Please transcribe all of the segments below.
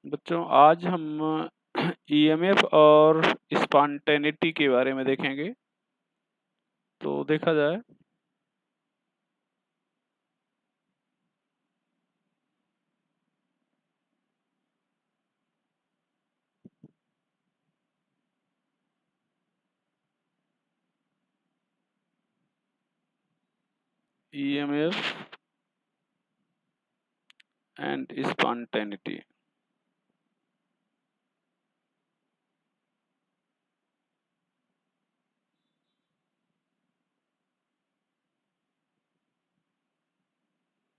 बच्चों आज हम ईएमएफ और स्पॉन्टेनिटी के बारे में देखेंगे। तो देखा जाए ईएमएफ एंड स्पॉन्टेनिटी।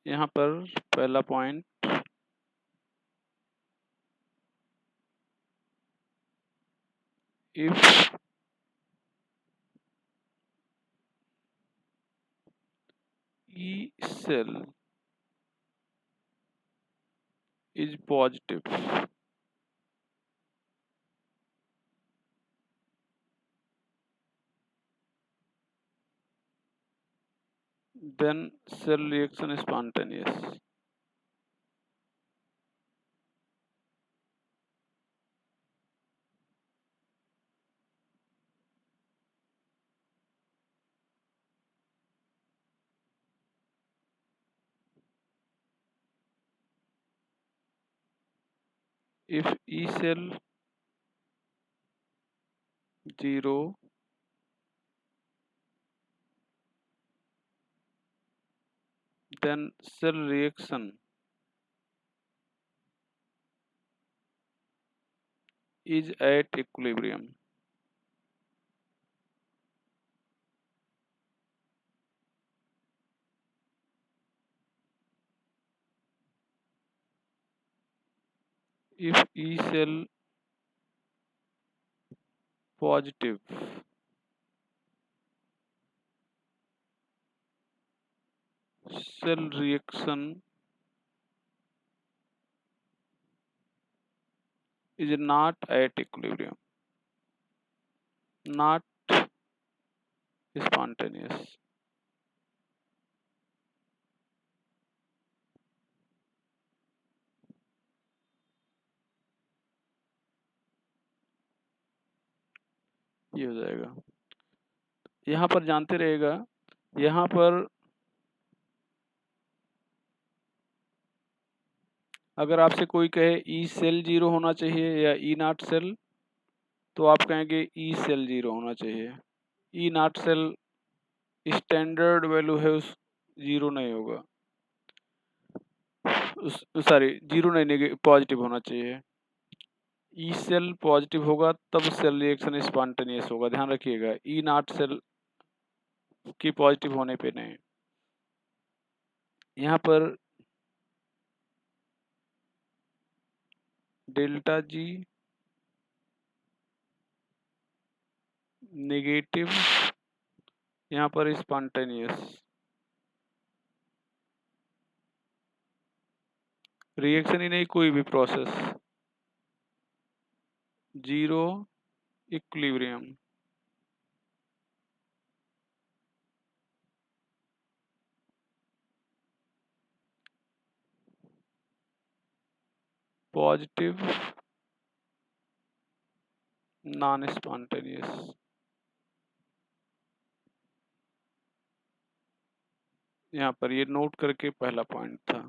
यहाँ पर पहला point, if E cell is positive, then cell reaction is spontaneous. If E cell 0, then cell reaction is at equilibrium. If E cell positive, cell reaction is not at equilibrium, not spontaneous. ये हो जाएगा। यहाँ पर जानते रहेगा, यहाँ पर अगर आपसे कोई कहे ई सेल 0 होना चाहिए या ई नॉट सेल, तो आप कहेंगे ई सेल 0 होना चाहिए। ई नॉट सेल स्टैंडर्ड वैल्यू है, उस 0 नहीं होगा, सॉरी 0 नहीं, पॉजिटिव होना चाहिए। ई सेल पॉजिटिव होगा तब सेल रिएक्शन स्पॉन्टेनियस होगा, ध्यान रखिएगा। ई नॉट सेल की पॉजिटिव होने पे नहीं। यहाँ पर डेल्टा जी नेगेटिव, यहाँ पर स्पॉन्टेनियस। रिएक्शन ही नहीं, कोई भी process, 0 equilibrium. Positive non spontaneous. यहाँ पर ये नोट करके पहला पॉइंट था।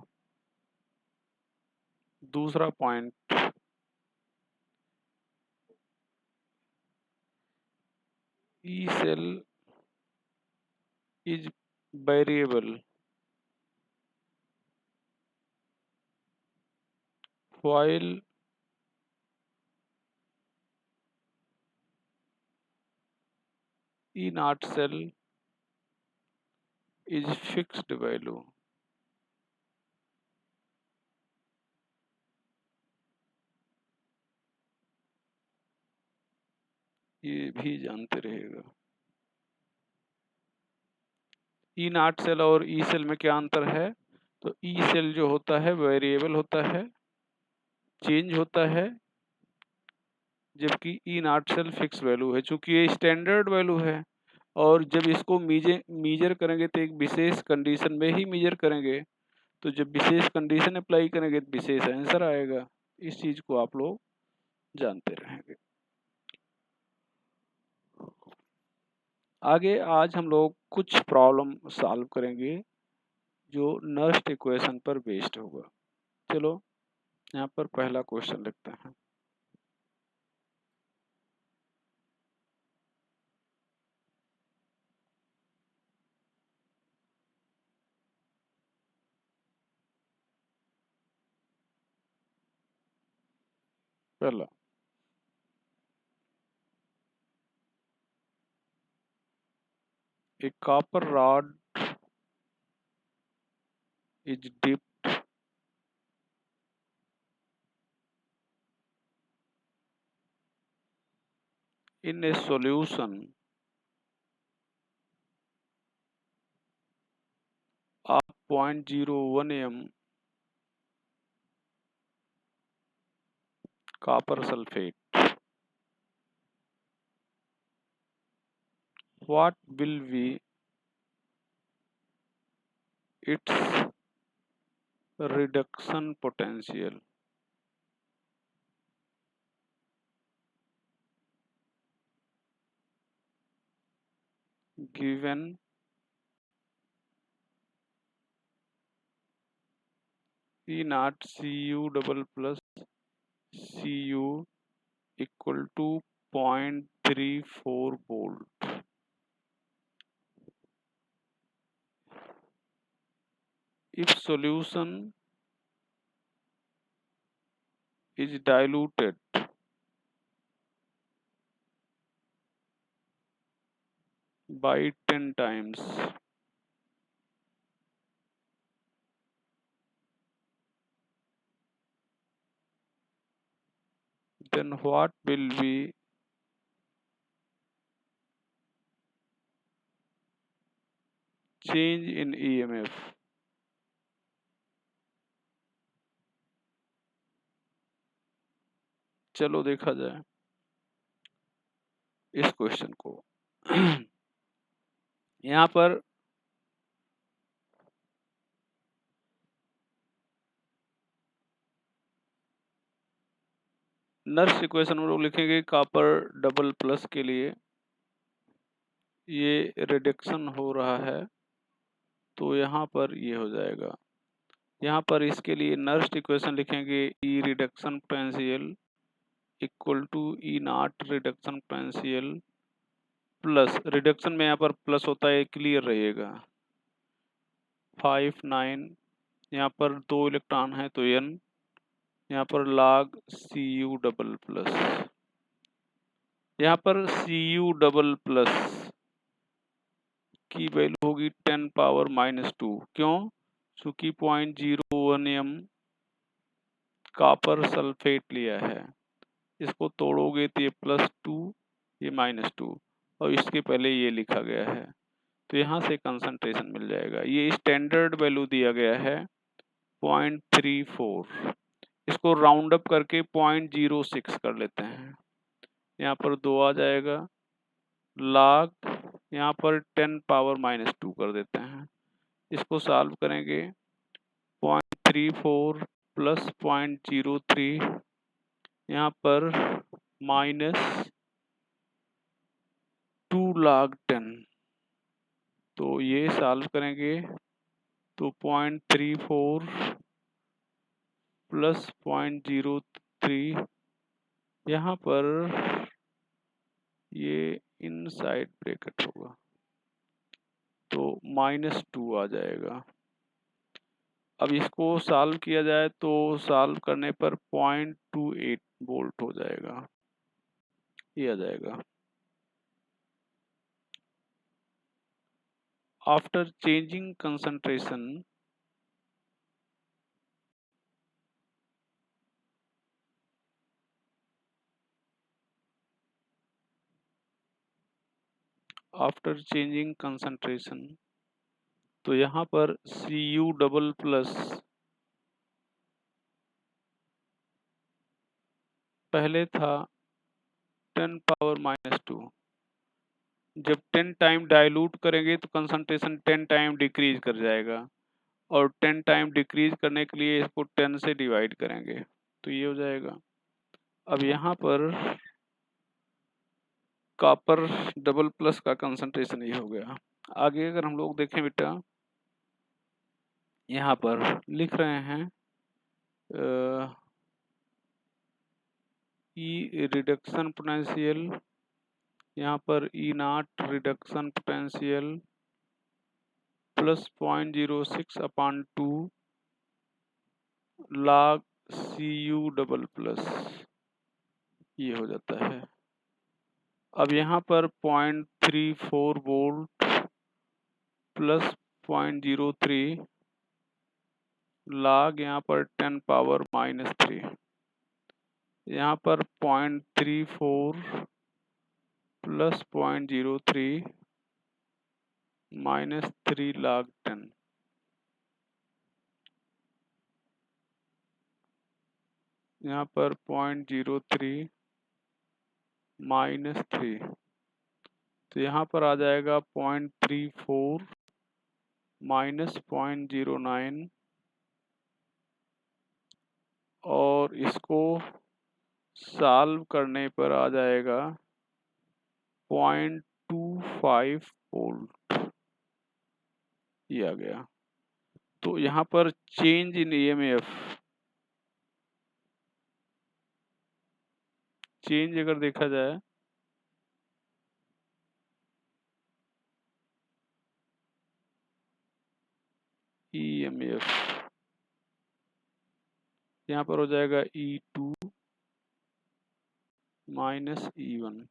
दूसरा point, E cell is variable while E naught cell is fixed value. ये भी जानते रहेगा। ई नॉट सेल और ई सेल में क्या अंतर है? तो ई सेल जो होता है वेरिएबल होता है, चेंज होता है, जबकि ई नॉट सेल फिक्स वैल्यू है। चूंकि ये स्टैंडर्ड वैल्यू है और जब इसको मीजर करेंगे तो एक विशेष कंडीशन में ही मीजर करेंगे, तो जब विशेष कंडीशन अप्लाई करेंगे तो विशेष आंसर आएगा। इस चीज को आप लोग जानते रहेंगे। आगे आज हम लोग कुछ प्रॉब्लम सॉल्व करेंगे जो नर्स्ट इक्वेशन पर बेस्ड होगा। चलो यहाँ पर पहला क्वेश्चन लिखते हैं। पहला, a copper rod is dipped in a solution of 0.01 m copper sulfate. What will be its reduction potential? Given E naught Cu double plus Cu equal to 0.34 volt. If solution is diluted by 10 times, then what will be change in EMF? चलो देखा जाए इस question को। यहाँ पर Nernst equation हम लोग लिखेंगे कॉपर डबल प्लस के लिए ये रिडक्शन हो रहा है, तो यहाँ पर ये हो जाएगा। यहाँ पर इसके लिए नर्स्ट इक्वेशन लिखेंगे E reduction potential equal to E naught reduction potential plus, reduction में यहाँ पर प्लस होता है, क्लियर रहिएगा, 5 9, यहाँ पर 2 इलेक्ट्रॉन है तो n, यहाँ पर log Cu डबल प्लस, यहाँ पर Cu डबल प्लस की वैल्यू होगी 10⁻⁻²। क्यों? चूंकि 0.01 m कॉपर सल्फेट लिया है, इसको तोड़ोगे तो ये +2 ये -2 और इसके पहले ये लिखा गया है, तो यहाँ से कंसंट्रेशन मिल जाएगा। ये स्टैंडर्ड वैल्यू दिया गया है 0.34, इसको राउंड अप करके 0.06 कर लेते हैं, यहाँ पर 2 आ जाएगा, log यहाँ पर 10⁻⁻² कर देते हैं। इसको सॉल्व करेंगे 0.34 प्लस 0.03, यहाँ पर -2 log 10, तो ये सॉल्व करेंगे तो 0.34 प्लस 0.03, यहाँ पर ये इनसाइड ब्रैकेट होगा तो -2 आ जाएगा। अब इसको सॉल्व किया जाए तो सॉल्व करने पर 0.28 वोल्ट हो जाएगा, ये आ जाएगा। आफ्टर चेंजिंग कंसंट्रेशन तो यहाँ पर Cu डबल प्लस पहले था 10⁻⁻², जब 10 टाइम डाइल्यूट करेंगे तो कंसंट्रेशन 10 टाइम डिक्रीज कर जाएगा, और 10 टाइम डिक्रीज करने के लिए इसको 10 से डिवाइड करेंगे तो ये हो जाएगा। अब यहाँ पर कॉपर डबल प्लस का कंसंट्रेशन ये हो गया। आगे अगर हम लोग देखें बेटा, यहाँ पर लिख रहे हैं ई रिडक्शन पोटेंशियल, यहाँ पर E naught reduction potential plus 0.06/2 log CU double plus, ये हो जाता है। अब यहाँ पर 0.34 वोल्ट प्लस 0.03 log यहाँ पर 10⁻³ यहाँ पर 0.34 प्लस 0.03 -3 log 10, यहाँ पर 0.03 -3, तो यहाँ पर आ जाएगा 0.34 -0.09, और इसको सॉल्व करने पर आ जाएगा 0.25 वोल्ट, ये आ गया। तो यहाँ पर चेंज इन ईएमएफ, चेंज अगर देखा जाए ईएमएफ, यहाँ पर हो जाएगा E2 minus E1,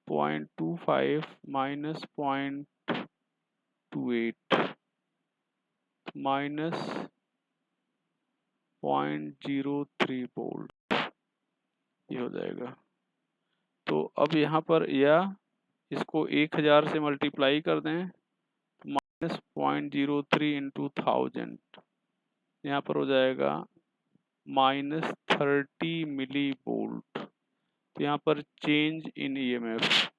0.25 minus 0.28 minus 0.03 volt, ये हो जाएगा। तो अब यहाँ पर या इसको 1000 से मल्टीप्लाई कर दें, माइनस 0.03 इंटू 1000, यहाँ पर हो जाएगा -30 मिली वोल्ट। तो यहाँ पर चेंज इन ईएमएफ,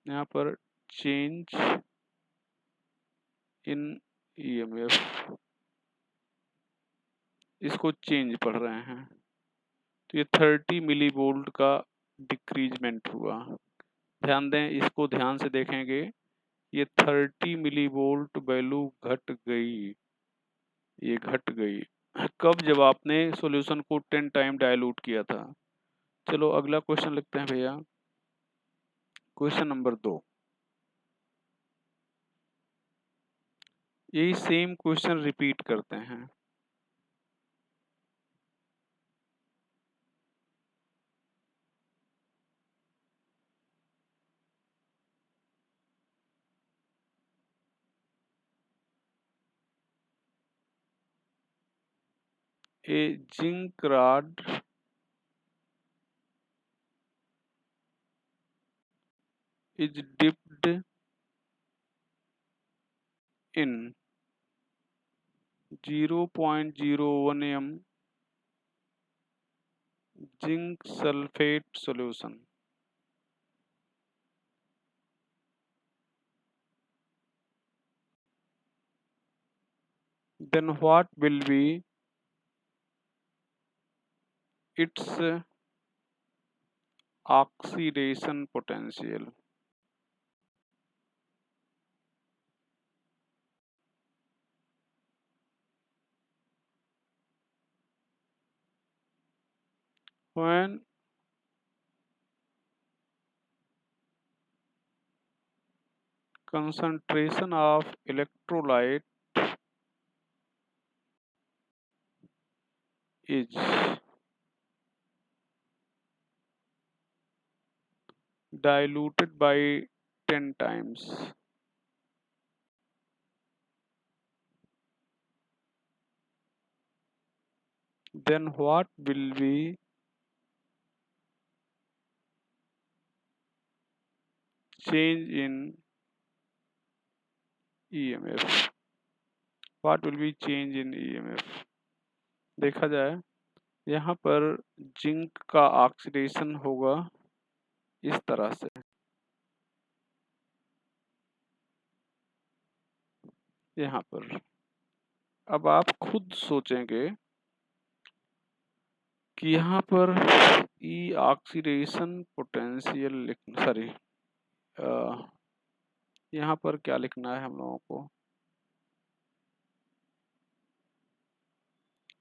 यहाँ पर चेंज इन ईएमएफ, इसको चेंज पढ़ रहे हैं, तो ये 30 मिली वोल्ट का डिक्रीजमेंट हुआ। ध्यान दें, इसको ध्यान से देखेंगे, ये 30 मिली वोल्ट वैल्यू घट गई, ये घट गई कब? जब आपने सॉल्यूशन को 10 टाइम डाइल्यूट किया था। चलो अगला क्वेश्चन लिखते हैं भैया, क्वेश्चन नंबर 2। यही सेम क्वेश्चन रिपीट करते हैं। A zinc rod is dipped in 0.01 m zinc sulfate solution. Then what will be its oxidation potential? When concentration of electrolyte is diluted by 10 times, then what will be change in EMF? What will be change in EMF? देखा जाए, यहाँ पर zinc का oxidation होगा इस तरह से, यहाँ पर अब आप खुद सोचेंगे कि यहाँ पर ई ऑक्सीडेशन पोटेंशियल लिखना, सॉरी यहाँ पर क्या लिखना है हम लोगों को,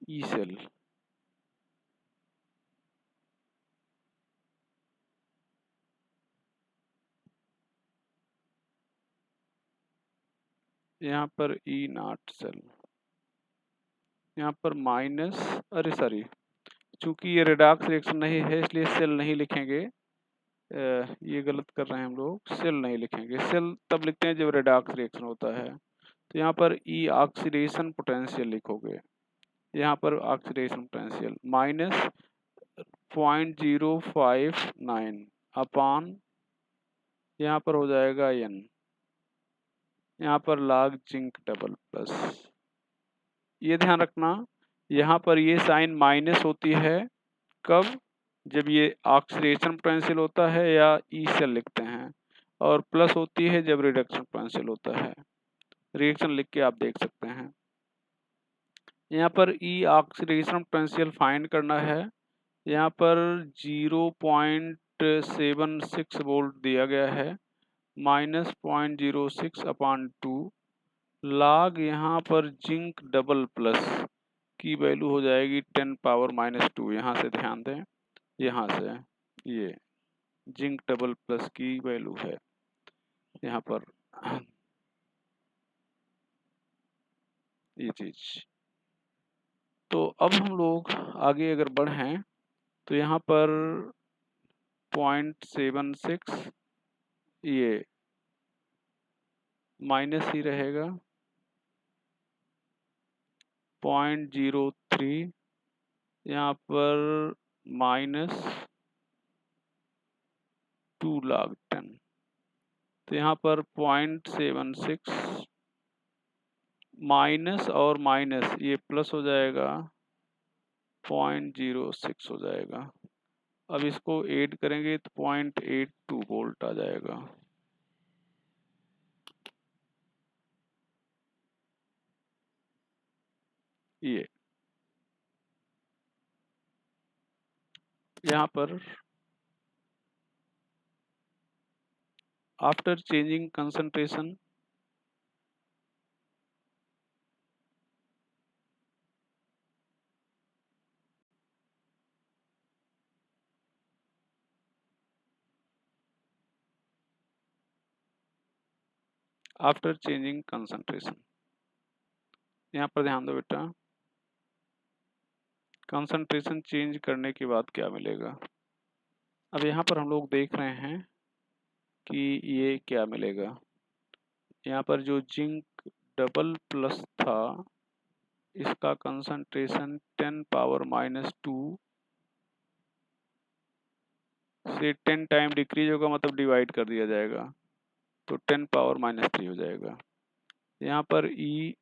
ई सेल। यहाँ पर ई नॉट सेल, यहाँ पर माइनस, अरे सॉरी, चूंकि ये रेडॉक्स रिएक्शन नहीं है इसलिए सेल नहीं लिखेंगे। ये गलत कर रहे हैं हम लोग, सेल नहीं लिखेंगे। सेल तब लिखते हैं जब रेडॉक्स रिएक्शन होता है। तो यहाँ पर ई ऑक्सीडेशन पोटेंशियल लिखोगे, यहाँ पर ऑक्सीडेशन पोटेंशियल माइनस 0.059 अपान, यहाँ पर हो जाएगा एन, यहाँ पर log जिंक डबल प्लस। ये ध्यान रखना, यहाँ पर ये साइन माइनस होती है कब, जब ये ऑक्सीडेशन पोटेंशियल होता है या ई सेल लिखते हैं, और प्लस होती है जब रिडक्शन पोटेंशियल होता है। रिएक्शन लिख के आप देख सकते हैं। यहाँ पर ई ऑक्सीडेशन पोटेंशियल फाइंड करना है। यहाँ पर 0.76 वोल्ट दिया गया है, माइनस 0.06 अपान 2 log, यहाँ पर जिंक डबल प्लस की वैल्यू हो जाएगी 10 पावर -2। यहाँ से ध्यान दें, यहाँ से ये जिंक डबल प्लस की वैल्यू है यहाँ पर ये चीज। तो अब हम लोग आगे अगर बढ़ें तो यहाँ पर 0.76 ये माइनस ही रहेगा, 0.03 यहाँ पर माइनस 2 log 10। तो यहाँ पर 0.76 माइनस और माइनस ये प्लस हो जाएगा, 0.06 हो जाएगा। अब इसको ऐड करेंगे तो 0.82 वोल्ट आ जाएगा। ये यहाँ पर after changing concentration, after changing concentration, यहाँ पर ध्यान दो बेटा, कंसंट्रेशन चेंज करने के बाद क्या मिलेगा। अब यहाँ पर हम लोग देख रहे हैं कि ये क्या मिलेगा। यहाँ पर जो जिंक डबल प्लस था इसका कंसंट्रेशन 10 पावर -2 से 10 टाइम डिक्रीज होगा, मतलब डिवाइड कर दिया जाएगा, तो 10 पावर -3 हो जाएगा। यहाँ पर E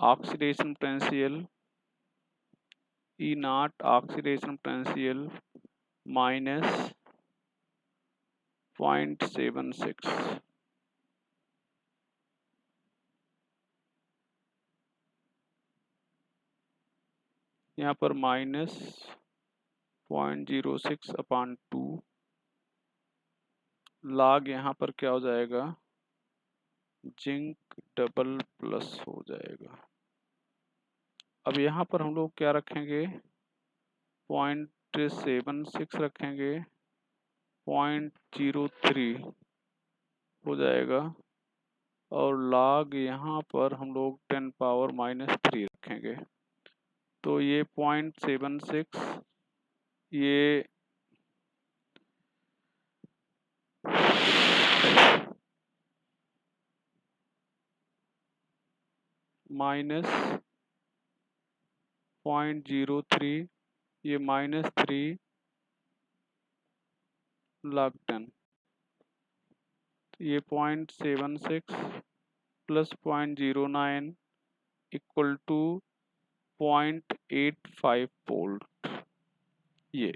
oxidation potential, E naught oxidation potential minus 0.76, यहाँ पर माइनस 0.06 अपान 2 log, यहाँ पर क्या हो जाएगा, जिंक डबल प्लस हो जाएगा। अब यहाँ पर हम लोग क्या रखेंगे, 0.76 रखेंगे, 0.03 हो जाएगा, और log यहाँ पर हम लोग 10 पावर -3 रखेंगे। तो ये 0.76 ये माइनस 0.03 ये -3 log 10, ये 0.76 प्लस 0.09 इक्वल टू 0.85 वोल्ट। ये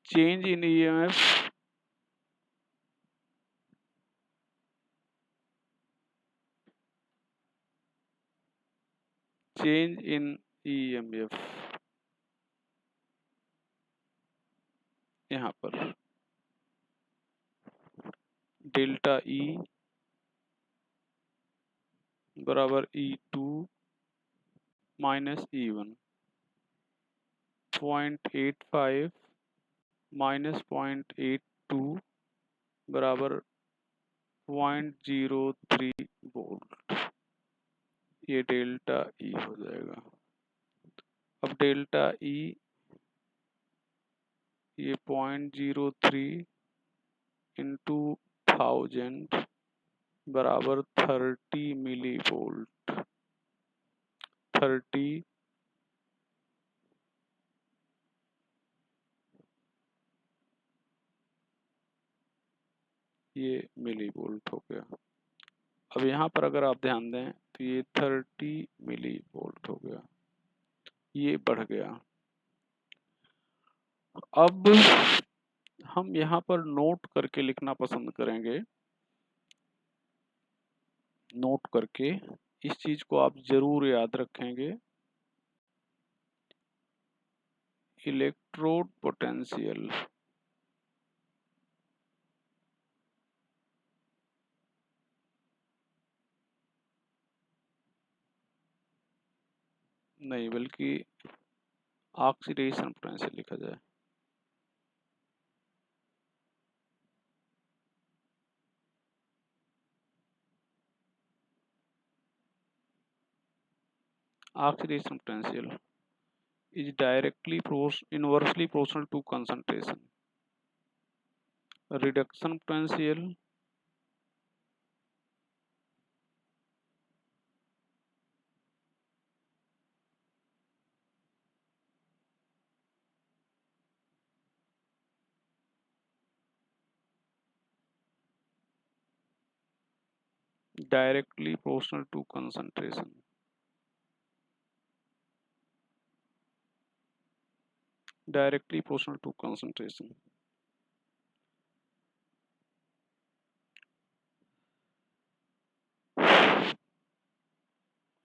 change in EMF, change in EMF यहाँ पर डेल्टा E बराबर E2 माइनस E1, 0.85 माइनस 0.82 बराबर 0.03 वोल्ट। ये डेल्टा E हो जाएगा। अब डेल्टा E ये 0.03 इंटू 1000 बराबर 30 मिली वोल्ट। 30 ये मिली वोल्ट हो गया। अब यहाँ पर अगर आप ध्यान दें तो ये 30 मिली वोल्ट हो गया, ये बढ़ गया। अब हम यहाँ पर नोट करके लिखना पसंद करेंगे। नोट करके इस चीज को आप जरूर याद रखेंगे, इलेक्ट्रोड पोटेंशियल नहीं बल्कि ऑक्सीडेशन पोटेंशियल लिखा जाए। Oxidation potential is directly inversely proportional to concentration. Reduction potential directly proportional to concentration. Directly proportional to concentration.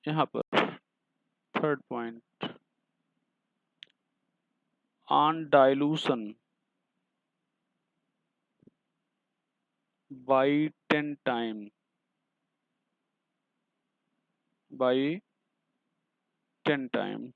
यहाँ पर third point, on dilution by 10 time by 10 time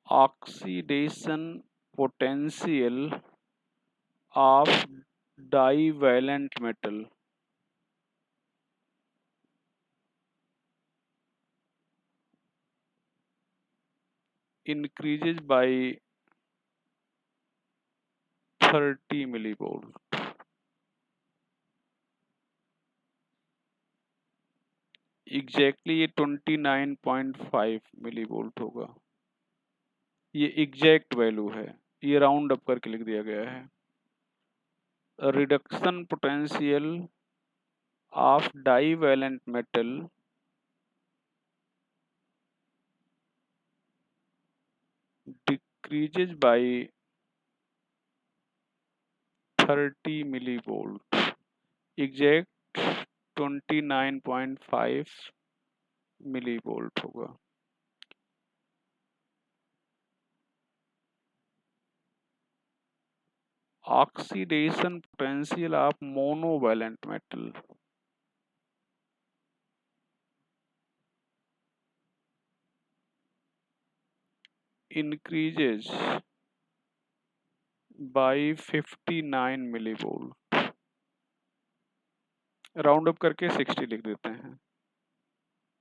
oxidation potential of divalent metal increases by 30 millivolt. Exactly ये 29.5 millivolt होगा। ये exact value है, ये round up करके लिख दिया गया है। Reduction potential of divalent metal decreases by 30 millivolt. Exact 29.5 millivolt होगा। Oxidation potential of monovalent metal increases by 59 millivolt. Round up करके 60 लिख देते हैं।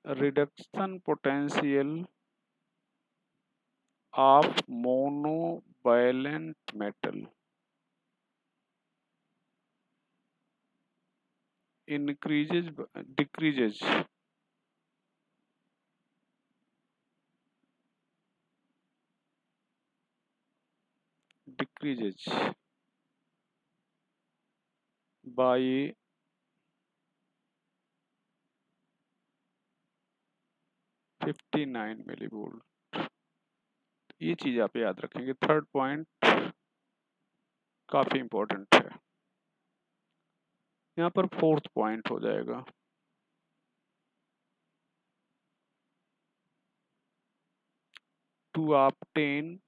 Reduction potential of monovalent metal increases decreases by 59 millivolt. ये चीज आप याद रखेंगे। थर्ड पॉइंट काफी इंपॉर्टेंट है। यहाँ पर फोर्थ पॉइंट हो जाएगा, to obtain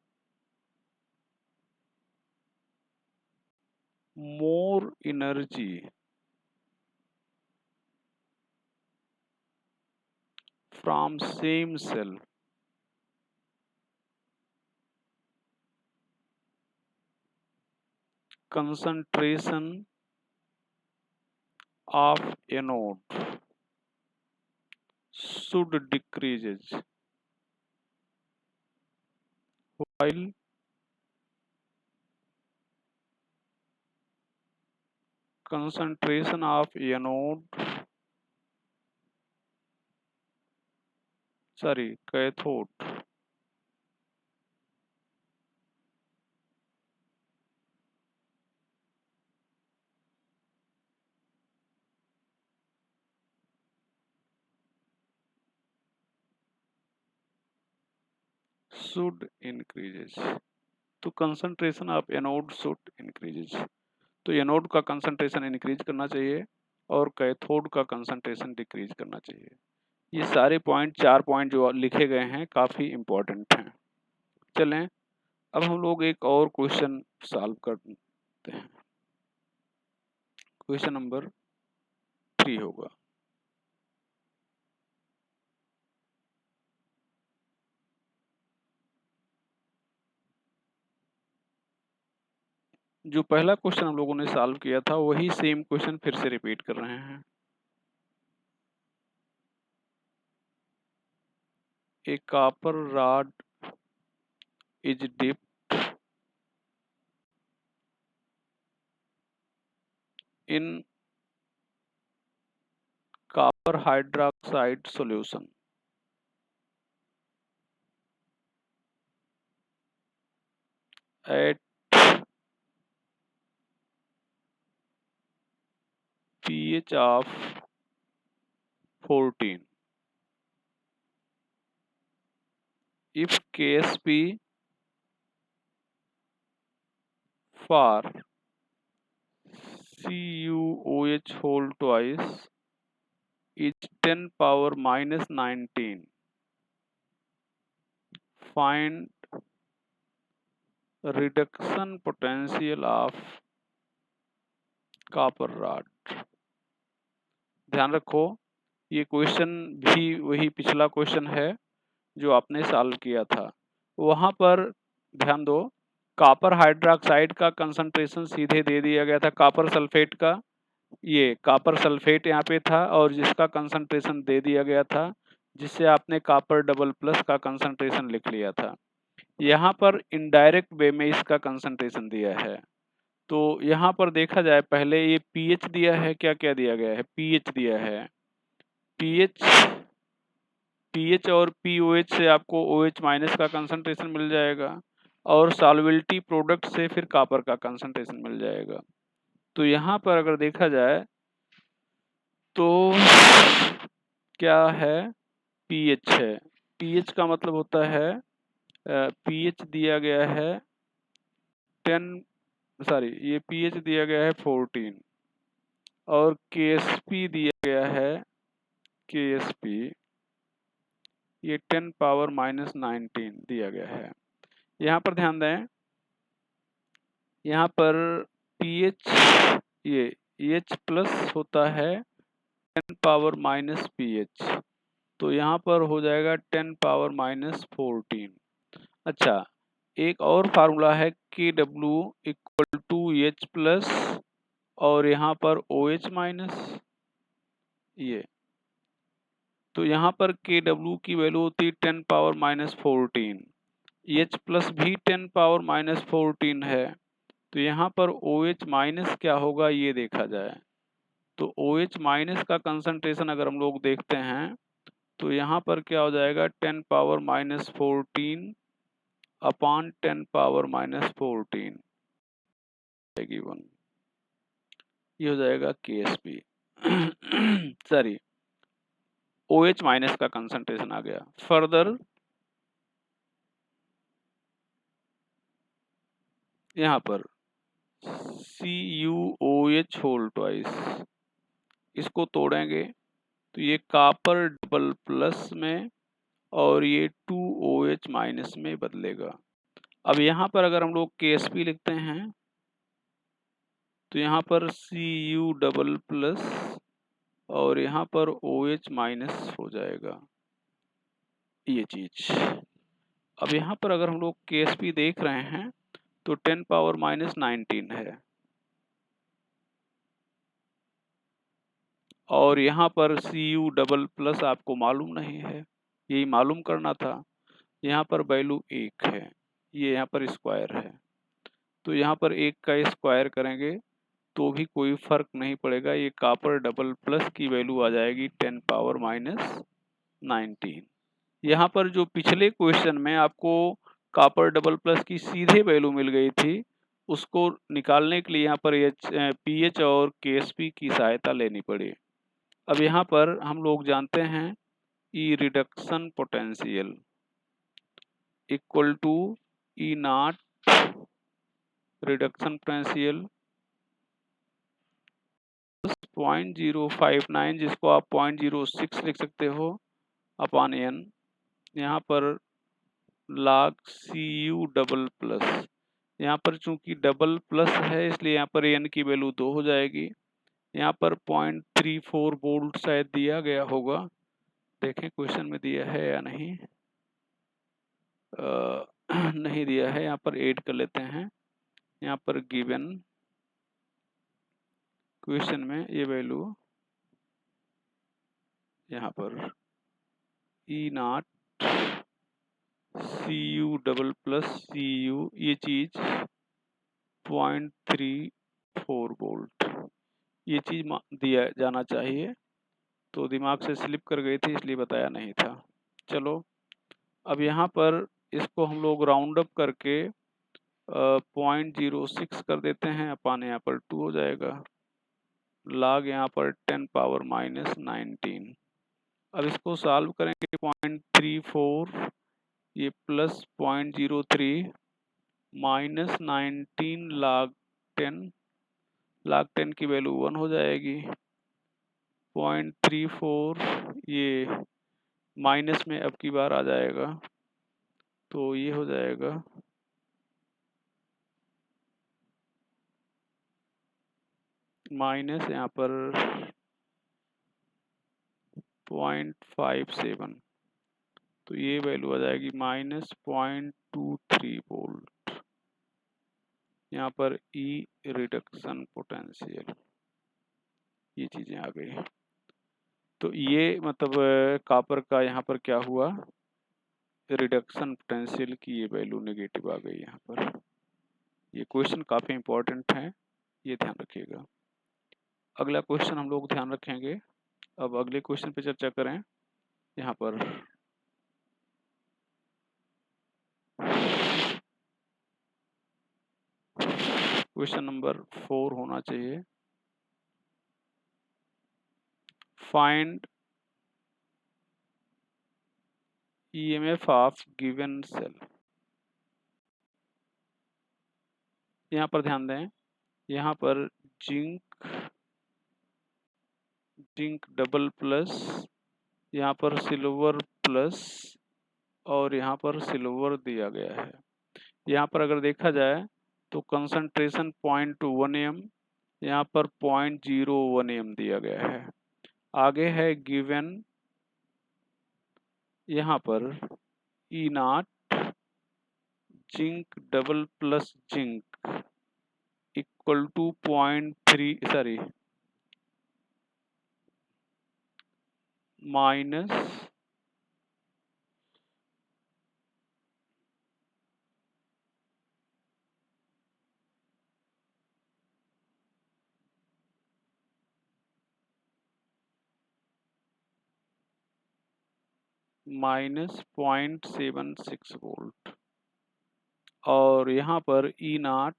more energy from same cell, concentration of anode should decreases while concentration of cathode should increases। तो concentration of anode should increases, तो एनोड का कंसंट्रेशन इंक्रीज करना चाहिए और कैथोड का कंसंट्रेशन डिक्रीज करना चाहिए। ये सारे पॉइंट, 4 पॉइंट जो लिखे गए हैं काफी इंपॉर्टेंट हैं। चलें अब हम लोग एक और क्वेश्चन सॉल्व करते हैं। क्वेश्चन नंबर 3 होगा। जो पहला क्वेश्चन हम लोगों ने सॉल्व किया था वही सेम क्वेश्चन फिर से रिपीट कर रहे हैं। A copper rod is dipped in copper hydroxide solution at pH of 14. If Ksp for CuOH whole twice is 10 power minus 19, find reduction potential of copper rod। ध्यान रखो ये क्वेश्चन भी वही पिछला क्वेश्चन है जो आपने सॉल्व किया था। वहां पर ध्यान दो, कॉपर हाइड्रोक्साइड का कंसंट्रेशन सीधे दे दिया गया था कॉपर सल्फेट का, ये कॉपर सल्फेट यहाँ पे था और जिसका कंसंट्रेशन दे दिया गया था, जिससे आपने कॉपर डबल प्लस का कंसंट्रेशन लिख लिया था। यहाँ पर इनडायरेक्ट वे में इसका कंसंट्रेशन दिया है। तो यहाँ पर देखा जाए पहले ये पीएच दिया है, क्या क्या दिया गया है, पीएच दिया है। पीएच और पीओएच से आपको ओएच माइनस का कंसंट्रेशन मिल जाएगा और सॉल्युबिलिटी प्रोडक्ट से फिर कॉपर का कंसंट्रेशन मिल जाएगा। तो यहाँ पर अगर देखा जाए तो क्या है, पीएच है। पीएच का मतलब होता है पीएच दिया गया है 10 ये पीएच दिया गया है 14 और केएसपी दिया गया है, केएसपी ये 10 पावर माइनस 19 दिया गया है। यहाँ पर ध्यान दें, यहाँ पर पीएच ये एच प्लस होता है 10 पावर माइनस पीएच, तो यहाँ पर हो जाएगा 10 पावर माइनस 14। अच्छा, एक और फार्मूला है K W equal to H plus और यहाँ पर ओ एच माइनस, ये तो यहाँ पर के डब्ल्यू की वैल्यू होती है 10 पावर माइनस 14, एच प्लस भी 10 पावर माइनस 14 है। तो यहाँ पर ओ एच माइनस क्या होगा ये देखा जाए, तो ओ एच माइनस का कंसंट्रेशन अगर हम लोग देखते हैं तो यहाँ पर क्या हो जाएगा 10 power minus 14 upon 10 power minus 14 given, ये हो जाएगा K S P sorry O H minus का कंसंट्रेशन आ गया। फर्दर यहाँ पर CuOH होल ट्वाइस, इसको तोड़ेंगे तो ये कॉपर डबल प्लस में और ये 2OH माइनस में बदलेगा। अब यहाँ पर अगर हम लोग KSP लिखते हैं तो यहाँ पर Cu डबल प्लस और यहाँ पर OH माइनस हो जाएगा ये चीज। अब यहाँ पर अगर हम लोग KSP देख रहे हैं तो 10 पावर माइनस 19 है और यहाँ पर Cu डबल प्लस आपको मालूम नहीं है, यही मालूम करना था। यहाँ पर वैल्यू 1 है, ये यहाँ पर स्क्वायर है, तो यहाँ पर 1 का स्क्वायर करेंगे तो भी कोई फर्क नहीं पड़ेगा, ये कॉपर डबल प्लस की वैल्यू आ जाएगी 10 पावर माइनस 19। यहाँ पर जो पिछले क्वेश्चन में आपको कॉपर डबल प्लस की सीधे वैल्यू मिल गई थी, उसको निकालने के लिए यहाँ पर pH और KSP की सहायता लेनी पड़ी। अब यहाँ पर हम लोग जानते हैं E reduction potential equal to E naught reduction potential 0.059, जिसको आप 0.06 लिख सकते हो अपॉन n, यहाँ पर log Cu डबल प्लस, यहाँ पर चूंकि डबल प्लस है इसलिए यहाँ पर n की वैल्यू 2 हो जाएगी। यहाँ पर 0.34 वोल्ट शायद दिया गया होगा, देखें क्वेश्चन में दिया है या नहीं। नहीं दिया है, यहाँ पर ऐड कर लेते हैं। यहाँ पर गिवन क्वेश्चन में ये वैल्यू यहाँ पर E naught Cu double plus Cu, ये चीज 0.34 वोल्ट ये चीज दिया जाना चाहिए, तो दिमाग से स्लिप कर गई थी इसलिए बताया नहीं था। चलो अब यहाँ पर इसको हम लोग राउंड अप करके 0.06 कर देते हैं, अपान यहाँ पर 2 हो जाएगा, log यहाँ पर 10 पावर माइनस 19। अब इसको सॉल्व करेंगे 0.34 ये प्लस 0.03 माइनस 19 log 10 की वैल्यू 1 हो जाएगी। 0.34 ये माइनस में अब की बार आ जाएगा तो ये हो जाएगा माइनस यहाँ पर 0.57, तो ये वैल्यू आ जाएगी माइनस 0.23 वोल्ट। यहाँ पर ई रिडक्शन पोटेंशियल ये चीजें आ गई, तो ये मतलब कॉपर का यहाँ पर क्या हुआ, रिडक्शन पोटेंशियल की ये वैल्यू नेगेटिव आ गई यहाँ पर। ये क्वेश्चन काफी इंपॉर्टेंट है, ये ध्यान रखिएगा। अगला क्वेश्चन हम लोग ध्यान रखेंगे। अब अगले क्वेश्चन पे चर्चा करें। यहाँ पर क्वेश्चन नंबर 4 होना चाहिए। Find EMF of given cell. यहाँ पर ध्यान दें, यहाँ पर जिंक डबल प्लस, यहाँ पर सिल्वर प्लस और यहाँ पर सिल्वर दिया गया है। यहाँ पर अगर देखा जाए तो कंसंट्रेशन 0.1 m, यहाँ पर 0.01 m दिया गया है। आगे है गिवन यहाँ पर E naught zinc double plus zinc equal to 0.3 minus minus 0.76 volt, और यहाँ पर E naught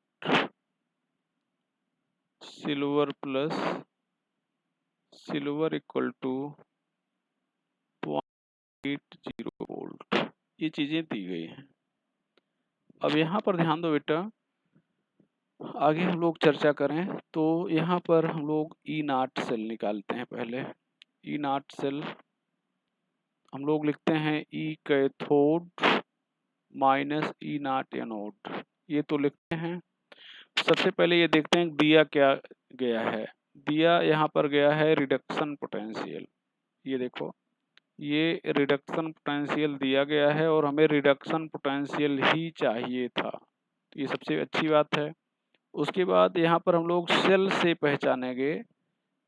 silver plus silver equal to 0.80 volt, ये चीजें दी गई हैं। अब यहाँ पर ध्यान दो बेटा, आगे हम लोग चर्चा करें तो यहाँ पर हम लोग ई नाट सेल निकालते हैं। पहले ई नाट सेल हम लोग लिखते हैं ई कैथोड माइनस ई नाट एनोड, ये तो लिखते हैं। सबसे पहले ये देखते हैं दिया क्या गया है। दिया यहाँ पर गया है रिडक्शन पोटेंशियल, ये देखो ये रिडक्शन पोटेंशियल दिया गया है और हमें रिडक्शन पोटेंशियल ही चाहिए था, तो ये सबसे अच्छी बात है। उसके बाद यहाँ पर हम लोग सेल से पहचानेंगे,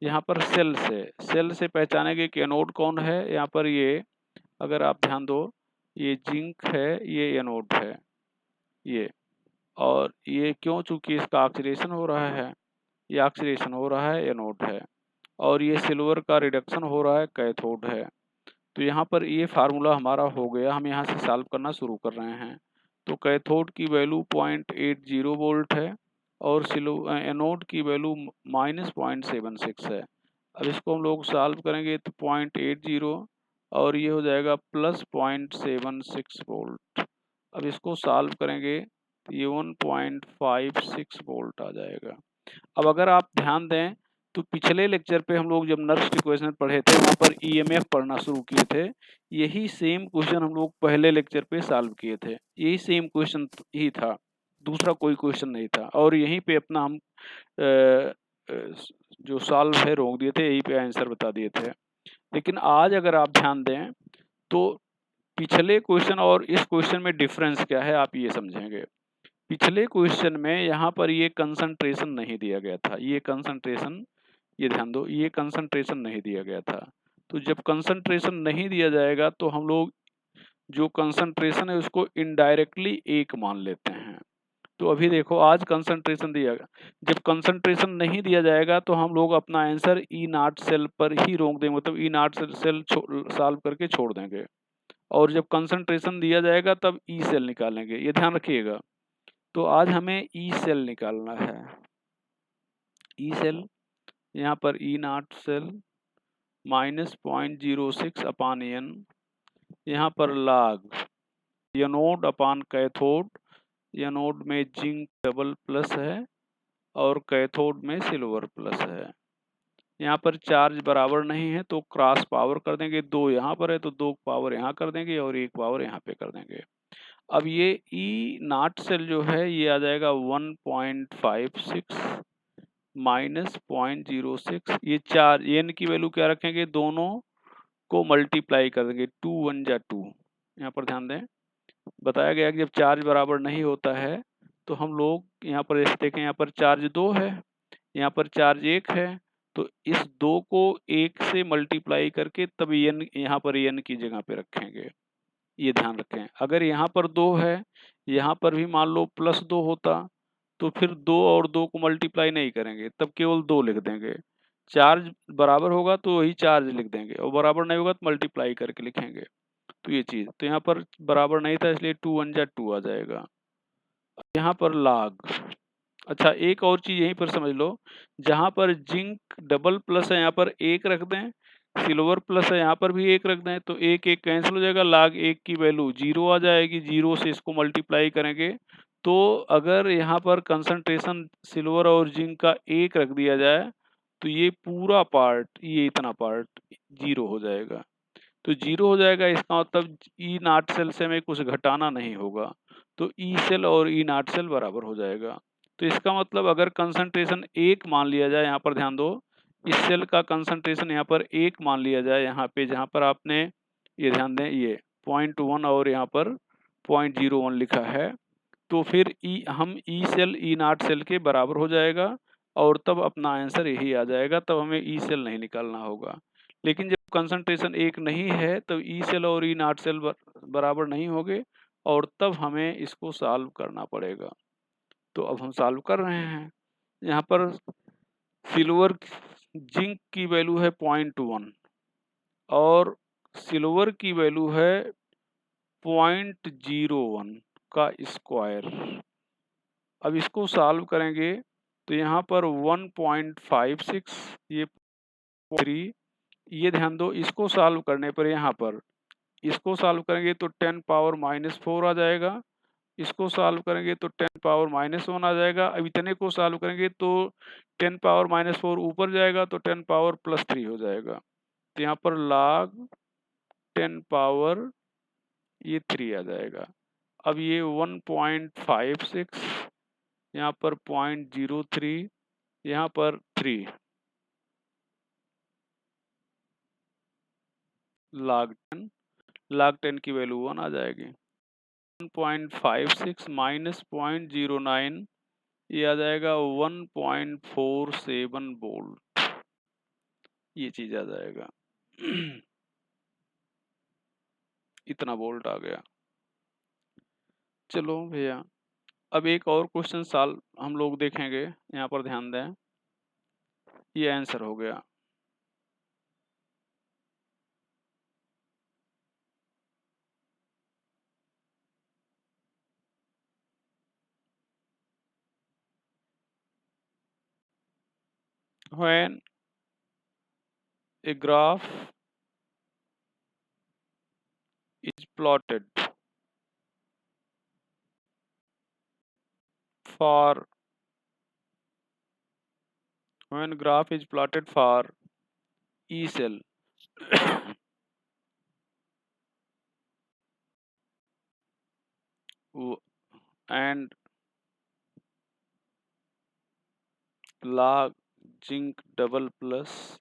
यहाँ पर सेल से पहचानेंगे कि एनोड कौन है। यहाँ पर ये अगर आप ध्यान दो, ये जिंक है, ये एनोड है, ये और ये क्यों, चूंकि इसका ऑक्सीडेशन हो रहा है, ये ऑक्सीडेशन हो रहा है एनोड है, और ये सिल्वर का रिडक्शन हो रहा है कैथोड है। तो यहाँ पर ये फार्मूला हमारा हो गया, हम यहाँ से सॉल्व करना शुरू कर रहे हैं। तो कैथोड की वैल्यू 0.80 वोल्ट है और एनोड की वैल्यू -0.76 है। अब इसको हम लोग सॉल्व करेंगे तो 0.80 और ये हो जाएगा +0.76 वोल्ट। अब इसको सॉल्व करेंगे तो ये 1.56 वोल्ट आ जाएगा। अब अगर आप ध्यान दें तो पिछले लेक्चर पे हम लोग जब नर्स इक्वेशन पढ़े थे वहाँ पर ईएमएफ पढ़ना शुरू किए थे, यही सेम क्वेश्चन हम लोग पहले लेक्चर पे सॉल्व किए थे, यही सेम क्वेश्चन ही था, दूसरा कोई क्वेश्चन नहीं था, और यहीं पे अपना हम जो सॉल्व है रोक दिए थे, यहीं पे आंसर बता दिए थे। लेकिन आज अगर आप ध्यान दें तो पिछले क्वेश्चन और इस क्वेश्चन में डिफरेंस क्या है आप ये समझेंगे। पिछले क्वेश्चन में यहाँ पर ये कंसंट्रेशन नहीं दिया गया था, ये कंसंट्रेशन, ये ध्यान दो, ये कंसंट्रेशन नहीं दिया गया था। तो जब कंसंट्रेशन नहीं दिया जाएगा तो हम लोग जो कंसंट्रेशन है उसको इनडायरेक्टली 1 मान लेते हैं। तो अभी देखो आज कंसंट्रेशन दिया गया, जब कंसंट्रेशन नहीं दिया जाएगा तो हम लोग अपना आंसर ई नाट सेल पर ही रोक देंगे, मतलब ई नाट सेल सॉल्व करके छोड़ देंगे, और जब कंसंट्रेशन दिया जाएगा तब ई सेल निकालेंगे, ये ध्यान रखिएगा। तो आज हमें ई सेल निकालना है। ई सेल यहाँ पर ई नाट सेल -0.06 अपान एन, यहाँ पर लाग एनोड अपान कैथोड, एनोड में जिंक डबल प्लस है और कैथोड में सिल्वर प्लस है। यहाँ पर चार्ज बराबर नहीं है तो क्रॉस पावर कर देंगे, 2 यहाँ पर है तो 2 पावर यहाँ कर देंगे और 1 पावर यहाँ पे कर देंगे। अब ये ई नाट सेल जो है ये आ जाएगा 1.56 -0.06, ये चार्ज एन की वैल्यू क्या रखेंगे, दोनों को मल्टीप्लाई कर देंगे, 2 1 जा 2। यहाँ पर ध्यान दें, बताया गया कि जब चार्ज बराबर नहीं होता है तो हम लोग यहाँ पर ऐसे देखें, यहाँ पर चार्ज 2 है, यहाँ पर चार्ज 1 है, तो इस 2 को 1 से मल्टीप्लाई करके तब एन यहाँ पर एन की जगह पे रखेंगे, ये ध्यान रखें। अगर यहाँ पर 2 है, यहाँ पर भी मान लो +2 होता तो फिर 2 और 2 को मल्टीप्लाई नहीं करेंगे, तब केवल 2 लिख देंगे। चार्ज बराबर होगा तो वही चार्ज लिख देंगे, और बराबर नहीं होगा तो मल्टीप्लाई करके लिखेंगे। तो ये चीज, तो यहाँ पर बराबर नहीं था इसलिए 2 1 जा 2 आ जाएगा। यहाँ पर लाग, अच्छा एक और चीज यहीं पर समझ लो, जहाँ पर जिंक डबल प्लस है यहाँ पर 1 रख दें, सिल्वर प्लस है यहाँ पर भी 1 रख दें, तो 1 1 कैंसिल हो जाएगा, लाग 1 की वैल्यू 0 आ जाएगी, 0 से इसको मल्टीप्लाई करेंगे। तो अगर यहाँ पर कंसंट्रेशन सिल्वर और जिंक का 1 रख दिया जाए तो ये पूरा पार्ट, ये इतना पार्ट 0 हो जाएगा। तो 0 हो जाएगा, इसका मतलब ई नाट सेल से हमें कुछ घटाना नहीं होगा, तो ई सेल और ई नाट सेल बराबर हो जाएगा। तो इसका मतलब अगर कंसंट्रेशन 1 मान लिया जाए, यहाँ पर ध्यान दो, इस सेल का कंसंट्रेशन यहाँ पर 1 मान लिया जाए, यहाँ पे जहाँ पर आपने ये ध्यान दें ये 0.1 और यहाँ पर 0.01 लिखा है, तो फिर हम ई सेल ई नाट सेल के बराबर हो जाएगा और तब अपना आंसर यही आ जाएगा, तब हमें ई सेल नहीं निकालना होगा। लेकिन जब कंसंट्रेशन 1 नहीं है तब ई सेल और ई नाट सेल बराबर नहीं होंगे और तब हमें इसको सॉल्व करना पड़ेगा। तो अब हम सॉल्व कर रहे हैं। यहाँ पर सिल्वर जिंक की वैल्यू है 0.1 और सिल्वर की वैल्यू है 0.01 का स्क्वायर। अब इसको सॉल्व करेंगे तो यहाँ पर 1.56, ये 3, ये ध्यान दो, इसको सॉल्व करने पर यहाँ पर इसको सॉल्व करेंगे तो 10 पावर -4 आ जाएगा इसको सॉल्व करेंगे तो 10 पावर -1 आ जाएगा। अब इतने को सॉल्व करेंगे तो 10 पावर -4 ऊपर जाएगा तो 10 पावर +3 हो जाएगा। तो यहाँ पर log 10 पावर ये 3 आ जाएगा। अब ये 1.56, यहाँ पर 0.03, यहाँ पर 3 log 10 की वैल्यू 1 आ जाएगी। 1.56 माइनस 0.09 ये आ जाएगा 1.47 वोल्ट, ये चीज आ जाएगा। इतना वोल्ट आ गया। चलो भैया अब एक और क्वेश्चन सॉल्व हम लोग देखेंगे, यहाँ पर ध्यान दें। ये आंसर हो गया। When a graph is plotted for E cell and log zinc double plus